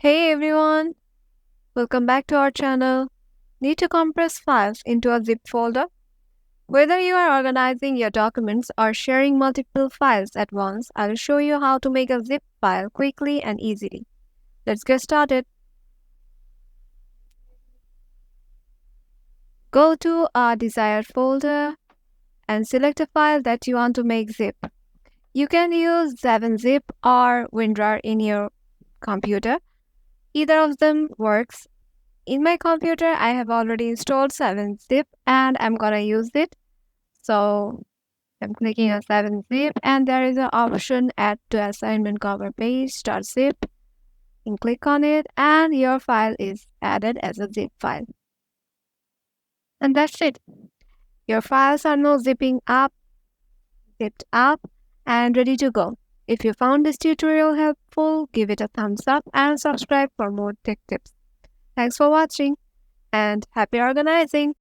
Hey everyone, welcome back to our channel. Need to compress files into a zip folder? Whether you are organizing your documents or sharing multiple files at once, I'll show you how to make a zip file quickly and easily. Let's get started. Go to our desired folder and select a file that you want to make zip. You can use 7-zip or WinRAR in your computer. Either of them works. In my computer, I have already installed 7-zip and I'm gonna use it. So I'm clicking on 7-zip and there is an option add to assignment cover page .zip. You can click on it and your file is added as a zip file. And that's it. Your files are now zipped up and ready to go. If you found this tutorial helpful, give it a thumbs up and subscribe for more tech tips. Thanks for watching and happy organizing!